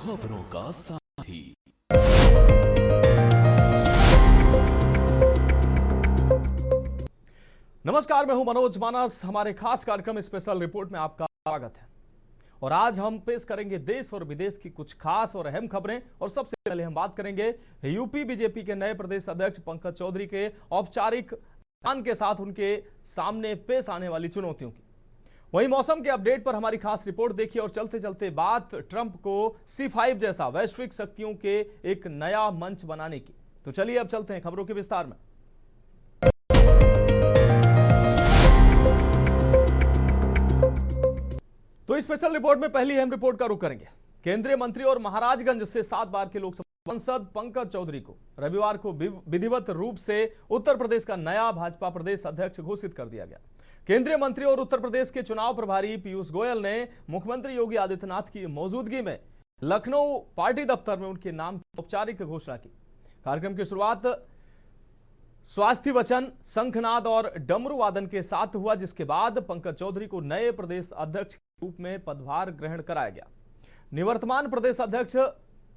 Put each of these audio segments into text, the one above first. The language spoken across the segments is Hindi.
खबरों का साथी। नमस्कार, मैं हूं मनोज मानस। हमारे खास कार्यक्रम स्पेशल रिपोर्ट में आपका स्वागत है और आज हम पेश करेंगे देश और विदेश की कुछ खास और अहम खबरें। और सबसे पहले हम बात करेंगे यूपी बीजेपी के नए प्रदेश अध्यक्ष पंकज चौधरी के औपचारिक ऐलान के साथ उनके सामने पेश आने वाली चुनौतियों की। वहीं मौसम के अपडेट पर हमारी खास रिपोर्ट देखिए और चलते चलते बात ट्रंप को C5 जैसा वैश्विक शक्तियों के एक नया मंच बनाने की। तो चलिए अब चलते हैं खबरों के विस्तार में। तो स्पेशल रिपोर्ट में पहली अहम रिपोर्ट का रुख करेंगे। केंद्रीय मंत्री और महाराजगंज से 7 बार के लोकसभा सांसद पंकज चौधरी को रविवार को विधिवत रूप से उत्तर प्रदेश का नया भाजपा प्रदेश अध्यक्ष घोषित कर दिया गया। केंद्रीय मंत्री और उत्तर प्रदेश के चुनाव प्रभारी पीयूष गोयल ने मुख्यमंत्री योगी आदित्यनाथ की मौजूदगी में लखनऊ पार्टी दफ्तर में उनके नाम की औपचारिक घोषणा की। कार्यक्रम की शुरुआत स्वास्थ्य वचन, शंखनाद और डमरू वादन के साथ हुआ, जिसके बाद पंकज चौधरी को नए प्रदेश अध्यक्ष के रूप में पदभार ग्रहण कराया गया। निवर्तमान प्रदेश अध्यक्ष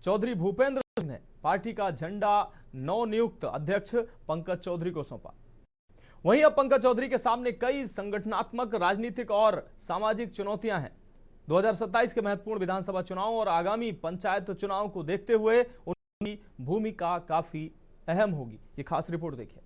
चौधरी भूपेंद्र सिंह ने पार्टी का झंडा नवनियुक्त अध्यक्ष पंकज चौधरी को सौंपा। वहीं अब पंकज चौधरी के सामने कई संगठनात्मक, राजनीतिक और सामाजिक चुनौतियां हैं। 2027 के महत्वपूर्ण विधानसभा चुनाव और आगामी पंचायत चुनाव को देखते हुए उनकी भूमिका काफी अहम होगी। ये खास रिपोर्ट देखिए।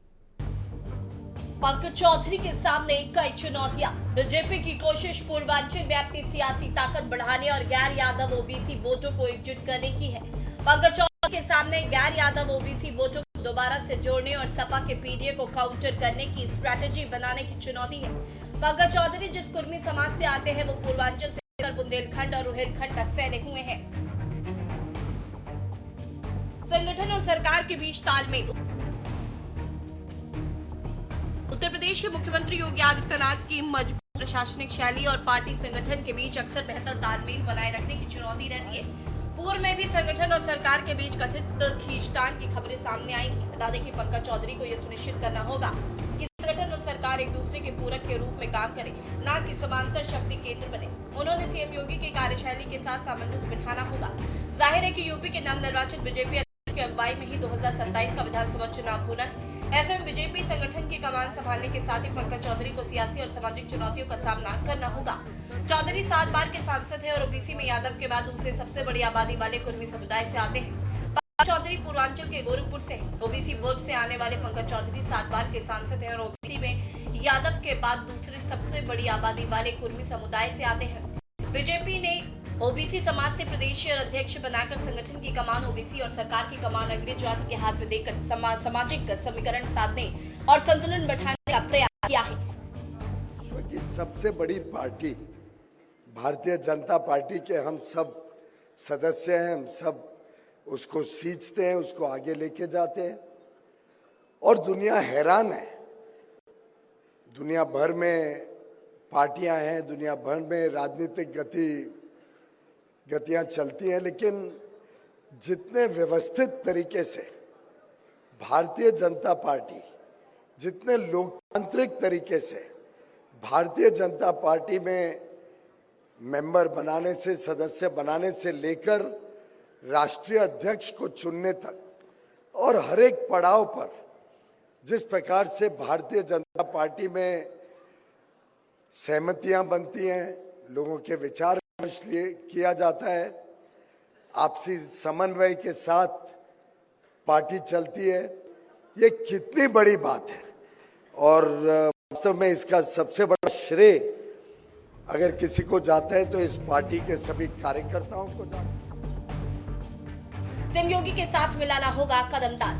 पंकज चौधरी के सामने कई चुनौतियां। बीजेपी की कोशिश पूर्वांचल में अपनी सियासी ताकत बढ़ाने और गैर यादव ओबीसी वोटों को एकजुट करने की है। पंकज चौधरी के सामने गैर यादव ओबीसी वोटों को दोबारा से जोड़ने और सपा के पीडीए को काउंटर करने की स्ट्रैटेजी बनाने की चुनौती है। पंकज चौधरी जिस कुर्मी समाज से आते हैं वो पूर्वांचल से लेकर बुंदेलखंड और रोहिलखंड तक फैले हुए हैं। संगठन और सरकार के बीच तालमेल। उत्तर प्रदेश के मुख्यमंत्री योगी आदित्यनाथ की मजबूत प्रशासनिक शैली और पार्टी संगठन के बीच अक्सर बेहतर तालमेल बनाए रखने की चुनौती रहती है। पूर्व में भी संगठन और सरकार के बीच कथित खींचतान की खबरें सामने आई थी। बता दें कि पंकज चौधरी को यह सुनिश्चित करना होगा कि संगठन और सरकार एक दूसरे के पूरक के रूप में काम करें, न कि समांतर शक्ति केंद्र बने। उन्होंने सीएम योगी की कार्यशैली के साथ सामंजस्य बिठाना होगा। जाहिर है कि यूपी के नवनिर्वाचित बीजेपी की अगुवाई में ही 2027 का विधानसभा चुनाव होना है। ऐसे में बीजेपी संगठन की कमान संभालने के साथ ही पंकज चौधरी को सियासी और सामाजिक चुनौतियों का सामना करना होगा। चौधरी 7 बार के सांसद हैं और ओबीसी में यादव के बाद दूसरे सबसे बड़ी आबादी वाले कुर्मी समुदाय से आते हैं। पंकज चौधरी पूर्वांचल के गोरखपुर से ओबीसी वर्ग से आने वाले पंकज चौधरी 7 बार के सांसद हैं और ओबीसी में यादव के बाद दूसरे सबसे बड़ी आबादी वाले कुर्मी समुदाय से आते हैं। बीजेपी ने ओबीसी समाज से प्रदेश अध्यक्ष बनाकर संगठन की कमान ओबीसी और सरकार की कमान अग्रणी जाति के हाथ में देकर सामाजिक समीकरण साधने और संतुलन बैठाने का प्रयास किया है। विश्व की सबसे बड़ी पार्टी भारतीय जनता पार्टी के हम सब सदस्य हैं। हम सब उसको सींचते हैं, उसको आगे लेके जाते हैं और दुनिया हैरान है। दुनिया भर में पार्टियां हैं, दुनिया भर में राजनीतिक गतियां चलती हैं, लेकिन जितने व्यवस्थित तरीके से भारतीय जनता पार्टी, जितने लोकतांत्रिक तरीके से भारतीय जनता पार्टी में मेंबर बनाने से, सदस्य बनाने से लेकर राष्ट्रीय अध्यक्ष को चुनने तक और हर एक पड़ाव पर जिस प्रकार से भारतीय जनता पार्टी में सहमतियां बनती हैं, लोगों के विचार किया जाता है, आपसी समन्वय के साथ पार्टी चलती है, ये कितनी बड़ी बात है। और वास्तव में इसका सबसे बड़ा श्रेय अगर किसी को जाता है तो इस पार्टी के सभी कार्यकर्ताओं को जाता है। सीएम योगी के साथ मिलाना होगा कदमताल।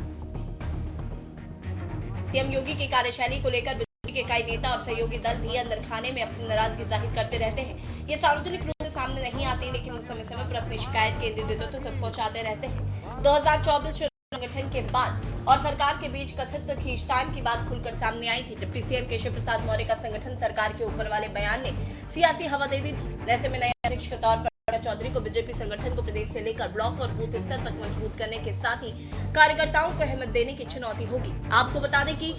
सीएम योगी की कार्यशैली को लेकर बीजेपी के कई नेता और सहयोगी दल भी अंदर खाने में अपनी नाराजगी जाहिर करते रहते हैं। ये सार्वजनिक रूप से सामने नहीं आते, लेकिन समय समय पर अपनी शिकायत केंद्रीय नेतृत्व तक पहुंचाते रहते हैं। 2024 संगठन के बाद और सरकार के बीच कथित खींचतान की बात खुलकर सामने आई थी। डिप्टी सीएम केशव प्रसाद मौर्य का संगठन सरकार के ऊपर वाले बयान ने सियासी हवा दे दी थी। ऐसे में नए अध्यक्ष के तौर पर पंकज चौधरी को बीजेपी संगठन को प्रदेश से लेकर ब्लॉक और बूथ स्तर तक मजबूत करने के साथ ही कार्यकर्ताओं को अहमियत देने की चुनौती होगी। आपको बता दें कि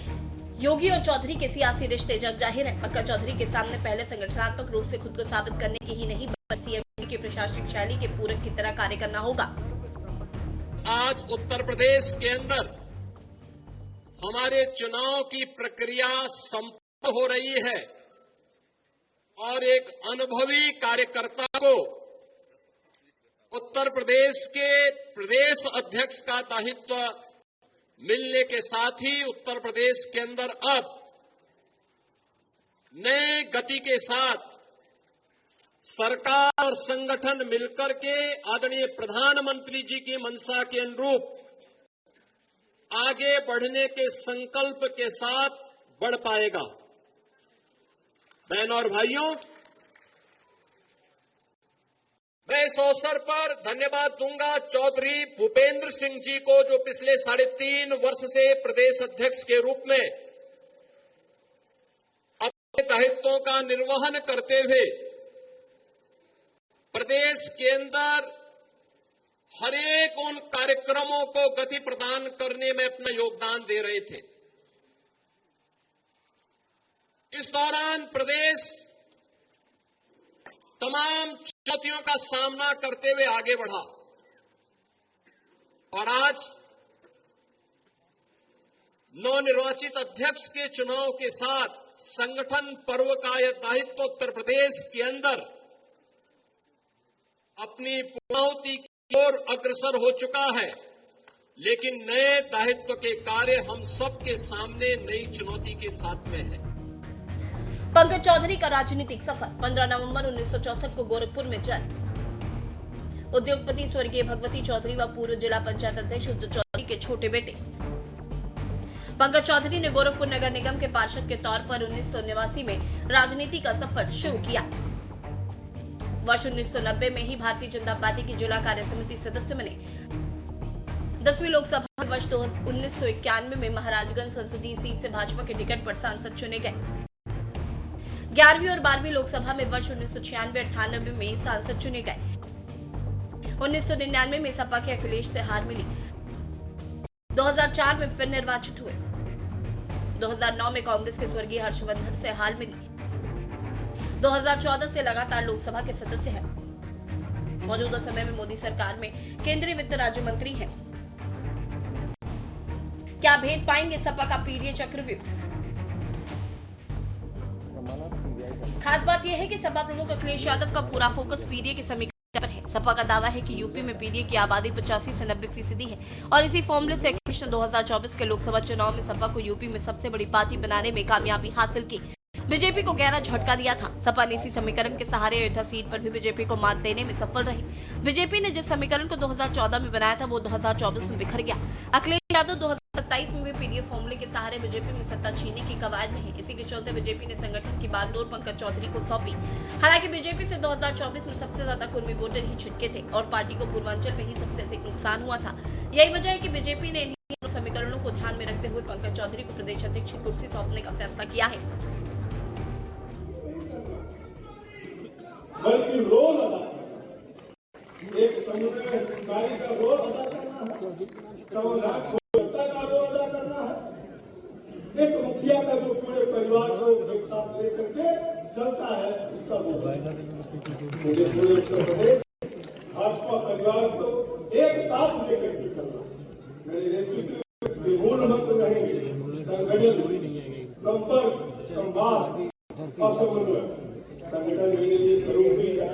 योगी और चौधरी के सियासी रिश्ते जग जाहिर है। पंकज चौधरी के सामने पहले संगठनात्मक रूप से खुद को साबित करने की ही नहीं बल्कि सीएम की प्रशासनिक शैली के पूरक की तरह कार्य करना होगा। आज उत्तर प्रदेश के अंदर हमारे चुनाव की प्रक्रिया संपन्न हो रही है और एक अनुभवी कार्यकर्ता को उत्तर प्रदेश के प्रदेश अध्यक्ष का दायित्व मिलने के साथ ही उत्तर प्रदेश के अंदर अब नए गति के साथ सरकार और संगठन मिलकर के आदरणीय प्रधानमंत्री जी की मंशा के अनुरूप आगे बढ़ने के संकल्प के साथ बढ़ पाएगा। बहनों और भाइयों, मैं इस अवसर पर धन्यवाद दूंगा चौधरी भूपेंद्र सिंह जी को, जो पिछले 3.5 वर्ष से प्रदेश अध्यक्ष के रूप में अपने दायित्वों का निर्वहन करते हुए प्रदेश के अंदर हरेक उन कार्यक्रमों को गति प्रदान करने में अपना योगदान दे रहे थे। इस दौरान प्रदेश तमाम चुनौतियों का सामना करते हुए आगे बढ़ा और आज नवनिर्वाचित अध्यक्ष के चुनाव के साथ संगठन पर्व का यह दायित्व उत्तर प्रदेश के अंदर अपनी पूर्णाहुति की ओर अग्रसर हो चुका है। लेकिन नए दायित्व के कार्य हम सबके सामने नई चुनौती के साथ में है। पंकज चौधरी का राजनीतिक सफर 15 नवंबर 1964 को गोरखपुर में जन्म। उद्योगपति स्वर्गीय भगवती चौधरी व पूर्व जिला पंचायत अध्यक्ष उद्धव चौधरी के छोटे बेटे। पंकज चौधरी ने गोरखपुर नगर निगम के पार्षद के तौर पर 1989 में राजनीति का सफर शुरू किया। वर्ष 1990 में ही भारतीय जनता पार्टी की जिला कार्य समिति सदस्य बने। 10वीं लोकसभा में वर्ष 1991 में महाराजगंज संसदीय सीट से भाजपा के टिकट पर सांसद चुने गए। 11वीं और 12वीं लोकसभा में वर्ष 1996-98 में सांसद चुने गए। 1999 में सपा के अखिलेश से हार मिली। 2004 में फिर निर्वाचित हुए। 2009 में कांग्रेस के स्वर्गीय हर्षवर्धन से हार मिली। 2014 से लगातार लोकसभा के सदस्य हैं। मौजूदा समय में मोदी सरकार में केंद्रीय वित्त राज्य मंत्री हैं। क्या भेद पाएंगे सपा का पीडीए चक्रव्यूह? खास बात यह है कि सपा प्रमुख अखिलेश यादव का पूरा फोकस पीडीए के समीकरण पर है। सपा का दावा है कि यूपी में पीडीए की आबादी 85 से 90% है और इसी फॉर्मूले से अखिलेश ने 2024 के लोकसभा चुनाव में सपा को यूपी में सबसे बड़ी पार्टी बनाने में कामयाबी हासिल की। बीजेपी को गहरा झटका दिया था। सपा ने इसी समीकरण के सहारे अयोध्या सीट पर भी बीजेपी को मात देने में सफल रही। बीजेपी ने जिस समीकरण को 2014 में बनाया था वो 2024 में बिखर गया। अखिलेश यादव 2027 में भी पीडीए फॉर्मूले के सहारे बीजेपी में सत्ता छीनने की कवायद में है। इसी के चलते बीजेपी ने संगठन की बागडोर पंकज चौधरी को सौंपी। हालांकि बीजेपी से 2024 में सबसे ज्यादा कुर्मी वोटर ही छिटके थे और पार्टी को पूर्वांचल में ही सबसे अधिक नुकसान हुआ था। यही वजह है कि बीजेपी ने इन समीकरणों को ध्यान में रखते हुए पंकज चौधरी को प्रदेश अध्यक्ष की कुर्सी सौंपने का फैसला किया है। बल्कि रोल अदा करना, एक समुदाय का रोल अदा करना है, समुदाय का रोल अदा करना है। एक मुखिया का जो पूरे परिवार को एक साथ लेकर के चलता है, इसका रोल है। मुझे पूरे उत्तर प्रदेश भाजपा परिवार को एक साथ लेकर के चलना। मेरे नेतृत्व के मूल मंत्र रहेंगे संगठन, संपर्क, संवाद और समन्वय। संगठन के लिए स्वरूप ही है।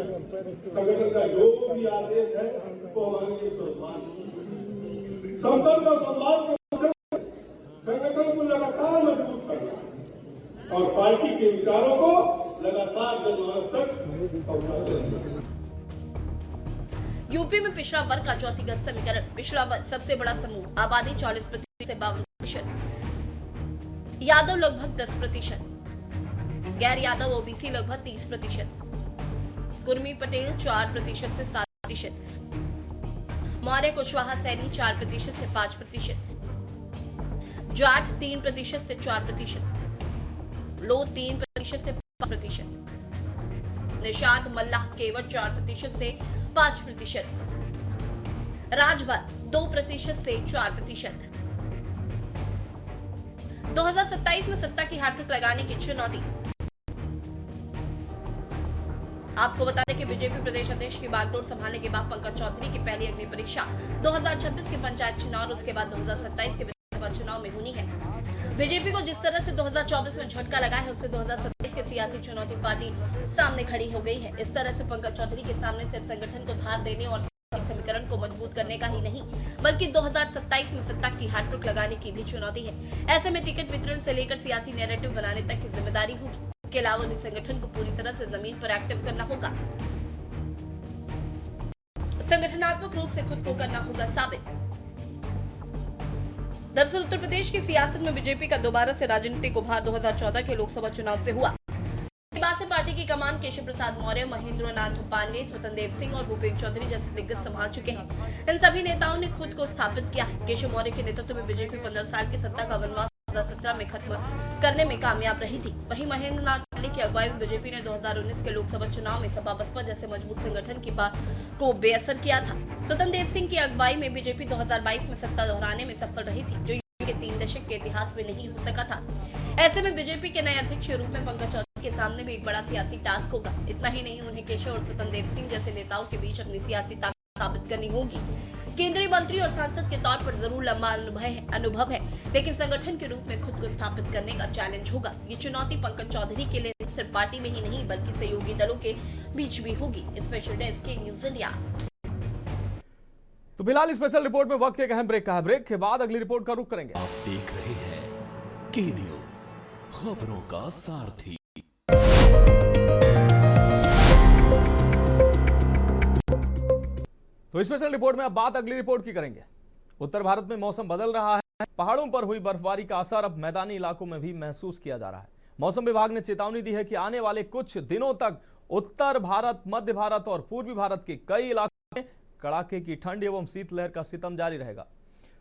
संगठन का जो भी आदेश है वो हमारे लिए स्वरूप। संपर्क और संवाद के संगठन को लगातार मजबूत करना और पार्टी के विचारों को लगातार जनमानस तक पहुंचाते रहना। यूपी में पिछड़ा वर्ग का चौथीगत समीकरण। पिछड़ा वर्ग सबसे बड़ा समूह, आबादी 40% से 52%, यादव लगभग 10%, गैर यादव ओबीसी लगभग 30%, कुर्मी पटेल 4% से 7%, मौर्य कुशवाहा सैनी 4% से 5%, जाट 3% से 4%, लो 3% से 5%, निषाद मल्लाह केवल 4% से 5%, राजभर 2% से 4%, 2027 में सत्ता की हैट्रिक लगाने की चुनौती। आपको बता दें कि बीजेपी प्रदेश अध्यक्ष की बागडोर संभालने के बाद पंकज चौधरी की पहली अग्नि परीक्षा 2026 के पंचायत चुनाव और उसके बाद 2027 के विधानसभा चुनाव में होनी है। बीजेपी को जिस तरह से 2024 में झटका लगा है, उससे 2027 के सियासी चुनौती पार्टी सामने खड़ी हो गई है। इस तरह से पंकज चौधरी के सामने सिर्फ संगठन को धार देने और समीकरण को मजबूत करने का ही नहीं, बल्कि 2027 में सत्ता की हैट्रिक लगाने की भी चुनौती है। ऐसे में टिकट वितरण से लेकर सियासी नैरेटिव बनाने तक की जिम्मेदारी होगी। इसके अलावा उन्हें संगठन को पूरी तरह से जमीन पर एक्टिव करना होगा, संगठनात्मक रूप से खुद को करना होगा साबित। दरअसल उत्तर प्रदेश की सियासत में बीजेपी का दोबारा से राजनीतिक उभार 2014 के लोकसभा चुनाव से हुआ। इसके बाद से पार्टी की कमान केशव प्रसाद मौर्य, महेंद्र नाथ पांडे, स्वतंत्र देव सिंह और भूपेन्द्र चौधरी जैसे दिग्गज संभाल चुके हैं। इन सभी नेताओं ने खुद को स्थापित किया है। केशव मौर्य के नेतृत्व में बीजेपी 15 साल की सत्ता का वनवास 2017 में खत्म करने में कामयाब रही थी। वहीं महेंद्र नाथ पांडे की अगुवाई में बीजेपी ने 2019 के लोकसभा चुनाव में सपा बसपा जैसे मजबूत संगठन की बात को बेअसर किया था। स्वतंत्र देव सिंह की अगुवाई में बीजेपी 2022 में सत्ता दोहराने में सफल रही थी, जो के 3 दशक के इतिहास में नहीं हो सका था। ऐसे में बीजेपी के नए अध्यक्ष के रूप में पंकज चौधरी के सामने भी एक बड़ा सियासी टास्क होगा। इतना ही नहीं, उन्हें केशव और स्वतंत्र देव सिंह जैसे नेताओं के बीच अपनी सियासी ताकत साबित करनी होगी। केंद्रीय मंत्री और सांसद के तौर पर जरूर लंबा अनुभव है, लेकिन संगठन के रूप में खुद को स्थापित करने का चैलेंज होगा। ये चुनौती पंकज चौधरी के लिए सिर्फ पार्टी में ही नहीं, बल्कि सहयोगी दलों के बीच भी होगी। स्पेशल डेस्क के न्यूज इंडिया। तो फिलहाल स्पेशल रिपोर्ट में वक्त एक अहम ब्रेक का है। ब्रेक के बाद अगली रिपोर्ट का रुख करेंगे। आप देख रहे हैं के न्यूज, खबरों का सारथी। तो स्पेशल रिपोर्ट में अब बात अगली रिपोर्ट की करेंगे। उत्तर भारत में मौसम बदल रहा है। पहाड़ों पर हुई बर्फबारी का असर अब मैदानी इलाकों में भी महसूस किया जा रहा है। मौसम विभाग ने चेतावनी दी है कि आने वाले कुछ दिनों तक उत्तर भारत, मध्य भारत और पूर्वी भारत के कई इलाकों में कड़ाके की ठंड एवं शीतलहर का सितम जारी रहेगा।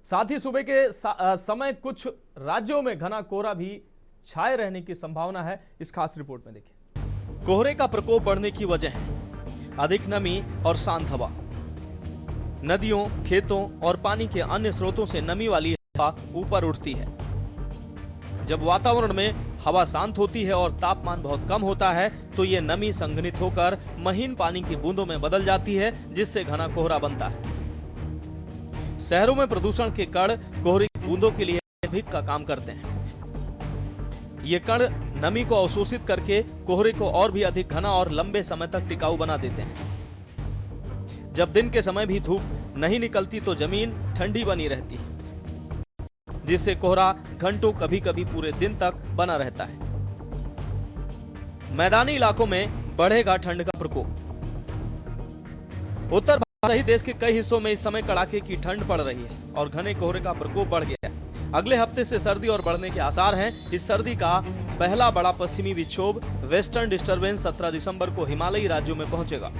साथ ही सुबह के समय कुछ राज्यों में घना कोहरा भी छाए रहने की संभावना है। इस खास रिपोर्ट में देखिए। कोहरे का प्रकोप बढ़ने की वजह है अधिक नमी और शांत हवा। नदियों, खेतों और पानी के अन्य स्रोतों से नमी वाली हवा ऊपर उठती है। जब वातावरण में हवा शांत होती है और तापमान बहुत कम होता है, तो ये नमी संघनित होकर महीन पानी की बूंदों में बदल जाती है, जिससे घना कोहरा बनता है। शहरों में प्रदूषण के कण कोहरे की बूंदों के लिए भिक का काम करते हैं। ये कण नमी को अवशोषित करके कोहरे को और भी अधिक घना और लंबे समय तक टिकाऊ बना देते हैं। जब दिन के समय भी धूप नहीं निकलती तो जमीन ठंडी बनी रहती है, जिससे कोहरा घंटों, कभी कभी पूरे दिन तक बना रहता है। मैदानी इलाकों में बढ़ेगा ठंड का प्रकोप। उत्तर भारत सहित देश के कई हिस्सों में इस समय कड़ाके की ठंड पड़ रही है और घने कोहरे का प्रकोप बढ़ गया है। अगले हफ्ते से सर्दी और बढ़ने के आसार हैं। इस सर्दी का पहला बड़ा पश्चिमी विक्षोभ वेस्टर्न डिस्टर्बेंस 17 दिसंबर को हिमालयी राज्यों में पहुंचेगा।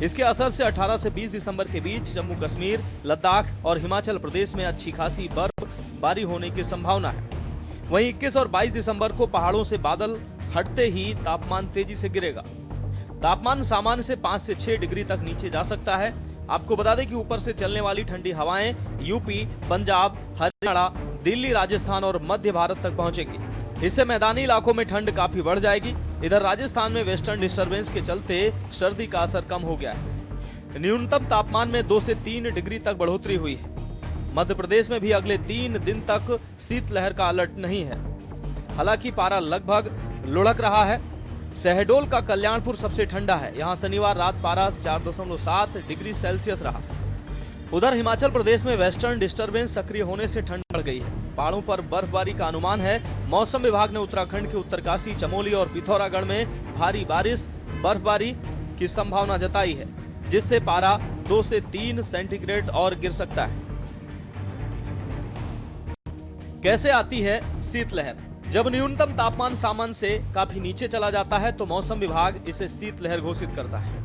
इसके असर से 18 से 20 दिसंबर के बीच जम्मू कश्मीर, लद्दाख और हिमाचल प्रदेश में अच्छी खासी बर्फबारी होने की संभावना है। वहीं 21 और 22 दिसंबर को पहाड़ों से बादल हटते ही तापमान तेजी से गिरेगा। तापमान सामान्य से 5 से 6 डिग्री तक नीचे जा सकता है। आपको बता दें कि ऊपर से चलने वाली ठंडी हवाएं यूपी, पंजाब, हरियाणा, दिल्ली, राजस्थान और मध्य भारत तक पहुंचेंगी। इससे मैदानी इलाकों में ठंड काफी बढ़ जाएगी। इधर राजस्थान में वेस्टर्न डिस्टर्बेंस के चलते सर्दी का असर कम हो गया है। न्यूनतम तापमान में 2 से 3 डिग्री तक बढ़ोतरी हुई है। मध्य प्रदेश में भी अगले 3 दिन तक शीतलहर का अलर्ट नहीं है। हालांकि पारा लगभग लुढ़क रहा है। शहडोल का कल्याणपुर सबसे ठंडा है। यहाँ शनिवार रात पारा 4.7 डिग्री सेल्सियस रहा। उधर हिमाचल प्रदेश में वेस्टर्न डिस्टर्बेंस सक्रिय होने से ठंड बढ़ गई है। पहाड़ों पर बर्फबारी का अनुमान है। मौसम विभाग ने उत्तराखंड के उत्तरकाशी, चमोली और पिथौरागढ़ में भारी बारिश, बर्फबारी की संभावना जताई है, जिससे पारा 2 से 3 सेंटीग्रेड और गिर सकता है। कैसे आती है शीतलहर? जब न्यूनतम तापमान सामान्य से काफी नीचे चला जाता है तो मौसम विभाग इसे शीतलहर घोषित करता है।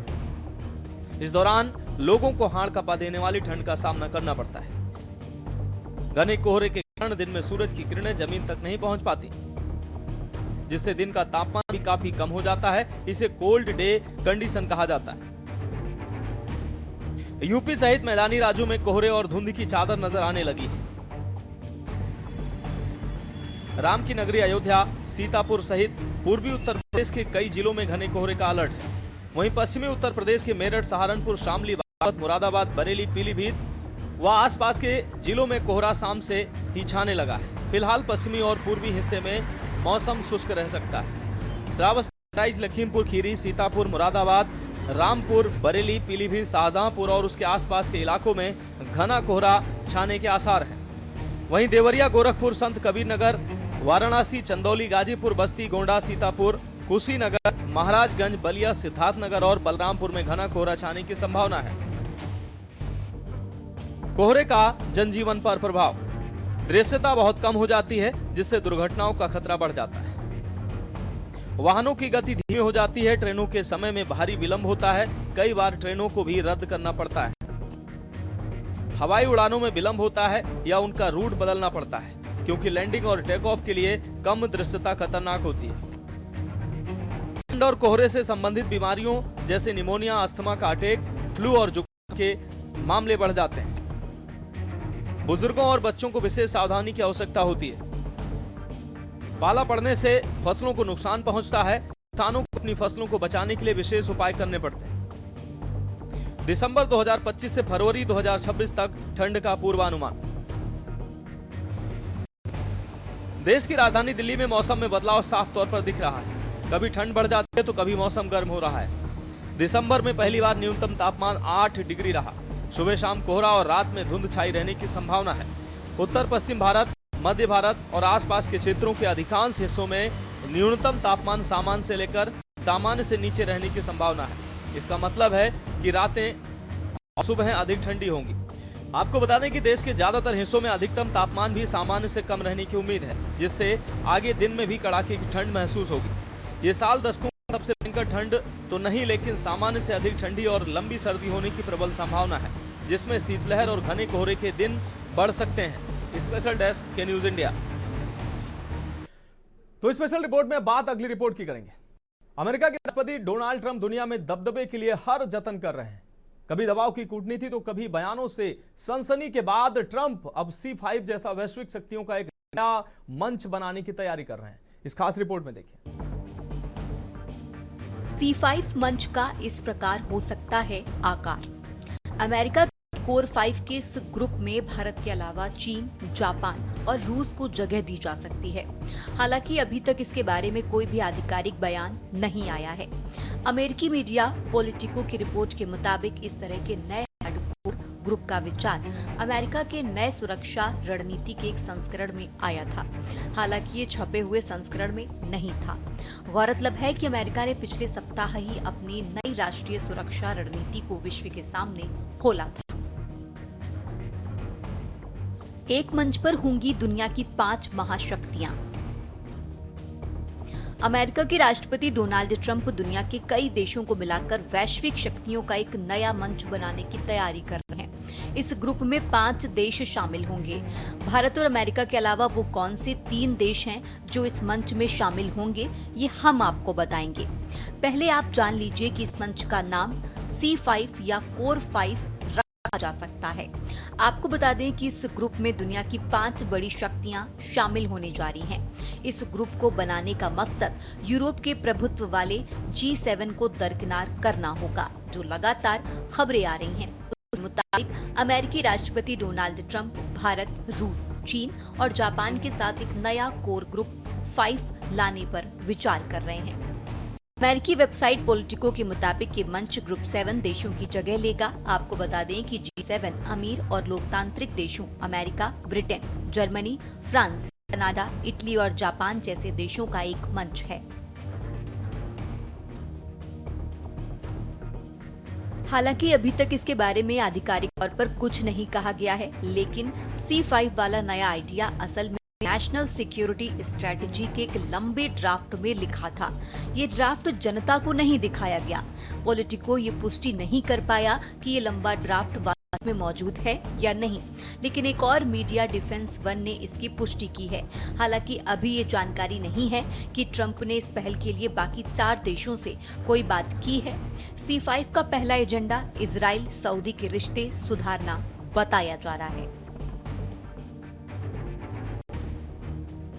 इस दौरान लोगों को हाड़ कंपा देने वाली ठंड का सामना करना पड़ता है। घने कोहरे के कारण दिन में सूरज की किरणें जमीन तक नहीं पहुंच पाती, जिससे दिन का तापमान भी काफी कम हो जाता है। इसे कोल्ड डे कंडीशन कहा जाता है। यूपी सहित मैदानी राज्यों में कोहरे और धुंध की चादर नजर आने लगी है। राम की नगरी अयोध्या, सीतापुर सहित पूर्वी उत्तर प्रदेश के कई जिलों में घने कोहरे का अलर्ट है। वहीं पश्चिमी उत्तर प्रदेश के मेरठ, सहारनपुर, शामली, बागपत, मुरादाबाद, बरेली, पीलीभीत व आसपास के जिलों में कोहरा शाम से ही छाने लगा है। फिलहाल पश्चिमी और पूर्वी हिस्से में मौसम शुष्क रह सकता है। श्रावस्ती, लखीमपुर खीरी, सीतापुर, मुरादाबाद, रामपुर, बरेली, पीलीभीत, शाहजहांपुर और उसके आसपास के इलाकों में घना कोहरा छाने के आसार हैं। वहीं देवरिया, गोरखपुर, संत कबीर नगर, वाराणसी, चंदौली, गाजीपुर, बस्ती, गोंडा, सीतापुर, कुशीनगर, महाराजगंज, बलिया, सिद्धार्थनगर और बलरामपुर में घना कोहरा छाने की संभावना है। कोहरे का जनजीवन पर प्रभाव, दृश्यता बहुत कम हो जाती है, जिससे दुर्घटनाओं का खतरा बढ़ जाता है। वाहनों की गति धीमी हो जाती है, ट्रेनों के समय में भारी विलंब होता है, कई बार ट्रेनों को भी रद्द करना पड़ता है। हवाई उड़ानों में विलंब होता है या उनका रूट बदलना पड़ता है, क्योंकि लैंडिंग और टेक ऑफ के लिए कम दृश्यता खतरनाक होती है। ठंड और कोहरे से संबंधित बीमारियों जैसे निमोनिया, अस्थमा का अटैक, फ्लू और जुकाम के मामले बढ़ जाते हैं। बुजुर्गों और बच्चों को विशेष सावधानी की आवश्यकता होती है। पाला पड़ने से फसलों को नुकसान पहुंचता है। किसानों को अपनी फसलों को बचाने के लिए विशेष उपाय करने पड़ते हैं। दिसंबर 2025 से फरवरी 2026 तक ठंड का पूर्वानुमान। देश की राजधानी दिल्ली में मौसम में बदलाव साफ तौर पर दिख रहा है। कभी ठंड बढ़ जाती है तो कभी मौसम गर्म हो रहा है। दिसंबर में पहली बार न्यूनतम तापमान 8 डिग्री रहा। सुबह शाम कोहरा और रात में धुंध छाई रहने की संभावना है। उत्तर पश्चिम भारत, मध्य भारत और आसपास के क्षेत्रों के अधिकांश हिस्सों में न्यूनतम तापमान सामान्य से लेकर सामान्य से नीचे रहने की संभावना है। इसका मतलब है कि रातें और सुबह अधिक ठंडी होंगी। आपको बता दें कि देश के ज्यादातर हिस्सों में अधिकतम तापमान भी सामान्य से कम रहने की उम्मीद है, जिससे आगे दिन में भी कड़ाके की ठंड महसूस होगी। ये साल दशकों में सबसे भयंकर ठंड तो नहीं, लेकिन सामान्य से अधिक ठंडी और लंबी सर्दी होने की प्रबल संभावना है, जिसमें शीतलहर और घने कोहरे के दिन बढ़ सकते हैं। स्पेशल डेस्क के न्यूज इंडिया। तो स्पेशल रिपोर्ट में बात अगली रिपोर्ट की करेंगे। अमेरिका के राष्ट्रपति डोनाल्ड ट्रंप दुनिया में दबदबे के लिए हर जतन कर रहे हैं। कभी दबाव की कूटनीति तो कभी बयानों से सनसनी के बाद ट्रंप अब C5 जैसा वैश्विक शक्तियों का एक नया मंच बनाने की तैयारी कर रहे हैं। इस खास रिपोर्ट में देखिए। C5 मंच का इस प्रकार हो सकता है आकार। अमेरिका कोर 5 के इस ग्रुप में भारत के अलावा चीन, जापान और रूस को जगह दी जा सकती है। हालांकि अभी तक इसके बारे में कोई भी आधिकारिक बयान नहीं आया है। अमेरिकी मीडिया पॉलिटिको की रिपोर्ट के मुताबिक इस तरह के नए हार्डकोर ग्रुप का विचार अमेरिका के नए सुरक्षा रणनीति के एक संस्करण में आया था। हालांकि ये छपे हुए संस्करण में नहीं था। गौरतलब है कि अमेरिका ने पिछले सप्ताह ही अपनी नई राष्ट्रीय सुरक्षा रणनीति को विश्व के सामने खोला था। एक मंच पर होंगी दुनिया की 5 महाशक्तियां। अमेरिका के राष्ट्रपति डोनाल्ड ट्रंप दुनिया के कई देशों को मिलाकर वैश्विक शक्तियों का एक नया मंच बनाने की तैयारी कर रहे हैं। इस ग्रुप में 5 देश शामिल होंगे। भारत और अमेरिका के अलावा वो कौन से 3 देश हैं जो इस मंच में शामिल होंगे, ये हम आपको बताएंगे। पहले आप जान लीजिए कि इस मंच का नाम C5 या कोर 5 रखा जा सकता है। आपको बता दें कि इस ग्रुप में दुनिया की 5 बड़ी शक्तियां शामिल होने जा रही हैं। इस ग्रुप को बनाने का मकसद यूरोप के प्रभुत्व वाले G7 को दरकिनार करना होगा, जो लगातार खबरें आ रही हैं। उसके मुताबिक अमेरिकी राष्ट्रपति डोनाल्ड ट्रंप भारत, रूस, चीन और जापान के साथ एक नया कोर ग्रुप 5 लाने पर विचार कर रहे हैं। अमेरिकी वेबसाइट पॉलिटिको के मुताबिक ये मंच ग्रुप 7 देशों की जगह लेगा। आपको बता दें कि G7 अमीर और लोकतांत्रिक देशों America, Britain, Germany, France, Canada, Italy और जापान जैसे देशों का एक मंच है। हालांकि अभी तक इसके बारे में आधिकारिक तौर पर कुछ नहीं कहा गया है, लेकिन C5 वाला नया आइडिया असल में नेशनल सिक्योरिटी स्ट्रेटजी के एक लंबे ड्राफ्ट में लिखा था। ये ड्राफ्ट जनता को नहीं दिखाया गया। पॉलिटिको ये पुष्टि नहीं कर पाया कि ये लंबा ड्राफ्ट वास्तव में मौजूद है या नहीं, लेकिन एक और मीडिया डिफेंस वन ने इसकी पुष्टि की है। हालांकि अभी ये जानकारी नहीं है कि ट्रंप ने इस पहल के लिए बाकी 4 देशों से कोई बात की है। C5 का पहला एजेंडा इजराइल सऊदी के रिश्ते सुधारना बताया जा रहा है।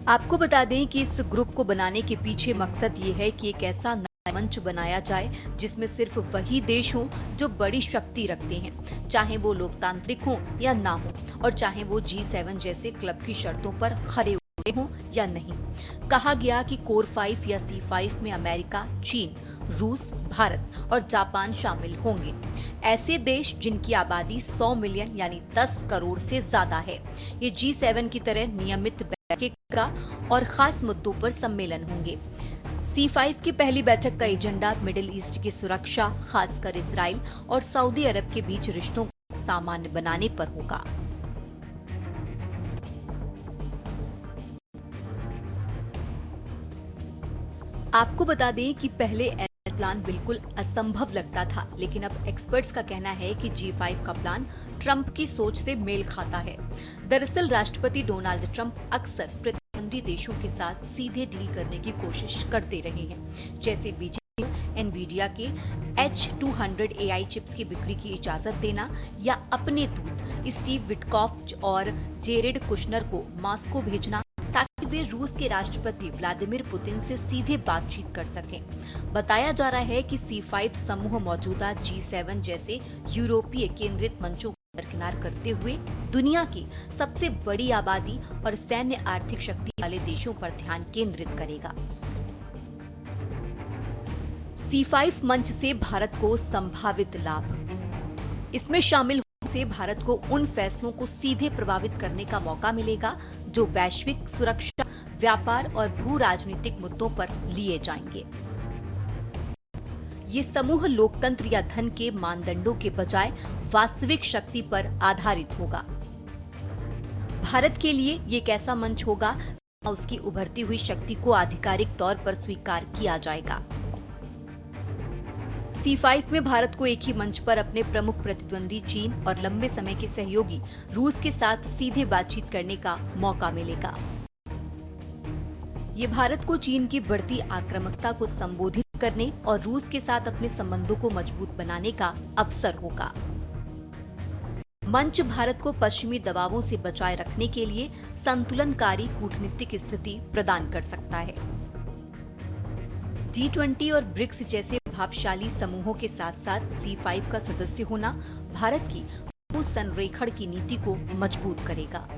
आपको बता दें कि इस ग्रुप को बनाने के पीछे मकसद ये है कि एक ऐसा नया मंच बनाया जाए जिसमें सिर्फ वही देश हों जो बड़ी शक्ति रखते हैं, चाहे वो लोकतांत्रिक हो या ना हो, और चाहे वो G7 जैसे क्लब की शर्तों पर खरे उतरे हों या नहीं। कहा गया कि कोर 5 या C5 में अमेरिका, चीन, रूस, भारत और जापान शामिल होंगे। ऐसे देश जिनकी आबादी 100 मिलियन यानी 10 करोड़ से ज्यादा है। ये G7 की तरह नियमित बैठकें और खास मुद्दों पर सम्मेलन होंगे। C5 की पहली बैठक का एजेंडा मिडिल ईस्ट की सुरक्षा, खासकर इसराइल और सऊदी अरब के बीच रिश्तों को सामान्य बनाने पर होगा। आपको बता दें कि पहले ऐसा प्लान बिल्कुल असंभव लगता था, लेकिन अब एक्सपर्ट्स का कहना है कि G5 का प्लान ट्रंप की सोच से मेल खाता है। दरअसल राष्ट्रपति डोनाल्ड ट्रंप अक्सर प्रतिद्वंदी देशों के साथ सीधे डील करने की कोशिश करते रहे हैं, जैसे बीजेपी एनवीडिया के H200 AI चिप्स की बिक्री की इजाजत देना या अपने दूत स्टीव विटकॉफ और जेरेड कुशनर को मॉस्को भेजना ताकि वे रूस के राष्ट्रपति व्लादिमीर पुतिन से सीधे बातचीत कर सकें। बताया जा रहा है कि C5 समूह मौजूदा G7 जैसे यूरोपीय केंद्रित मंचों को दरकिनार करते हुए दुनिया की सबसे बड़ी आबादी और सैन्य आर्थिक शक्ति वाले देशों पर ध्यान केंद्रित करेगा। C5 मंच से भारत को संभावित लाभ। इसमें शामिल से भारत को उन फैसलों को सीधे प्रभावित करने का मौका मिलेगा जो वैश्विक सुरक्षा, व्यापार और भू राजनीतिक मुद्दों पर लिए जाएंगे। ये समूह लोकतंत्र या धन के मानदंडों के बजाय वास्तविक शक्ति पर आधारित होगा। भारत के लिए ये एक ऐसा मंच होगा उसकी उभरती हुई शक्ति को आधिकारिक तौर पर स्वीकार किया जाएगा। C5 में भारत को एक ही मंच पर अपने प्रमुख प्रतिद्वंदी चीन और लंबे समय के सहयोगी रूस के साथ सीधे बातचीत करने का मौका मिलेगा। ये भारत को चीन की बढ़ती आक्रामकता को संबोधित करने और रूस के साथ अपने संबंधों को मजबूत बनाने का अवसर होगा। मंच भारत को पश्चिमी दबावों से बचाए रखने के लिए संतुलनकारी कूटनीतिक स्थिति प्रदान कर सकता है। G20 और ब्रिक्स जैसे प्रभावशाली समूहों के साथ साथ C5 का सदस्य होना भारत की भू संरेखण की नीति को मजबूत करेगा।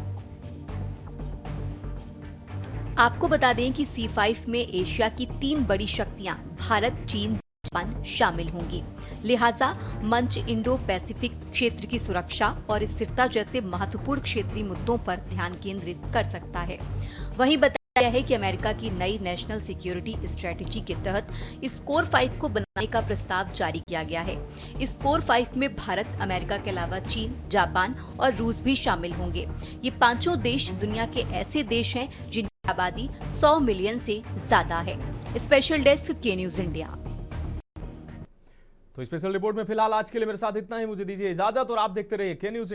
आपको बता दें कि C5 में एशिया की 3 बड़ी शक्तियां भारत, चीन, जापान शामिल होंगी। लिहाजा मंच इंडो पैसिफिक क्षेत्र की सुरक्षा और स्थिरता जैसे महत्वपूर्ण क्षेत्रीय मुद्दों पर ध्यान केंद्रित कर सकता है। वहीं बताया गया है कि अमेरिका की नई नेशनल सिक्योरिटी स्ट्रेटेजी के तहत इस कोर 5 को बनाने का प्रस्ताव जारी किया गया है। इस कोर 5 में भारत, अमेरिका के अलावा चीन, जापान और रूस भी शामिल होंगे। ये पांचों देश दुनिया के ऐसे देश हैं जिनकी आबादी 100 मिलियन से ज्यादा है। स्पेशल डेस्क के न्यूज इंडिया। तो स्पेशल रिपोर्ट में फिलहाल आज के लिए मेरे साथ इतना ही। मुझे दीजिए इजाजत और आप देखते रहिए के न्यूज।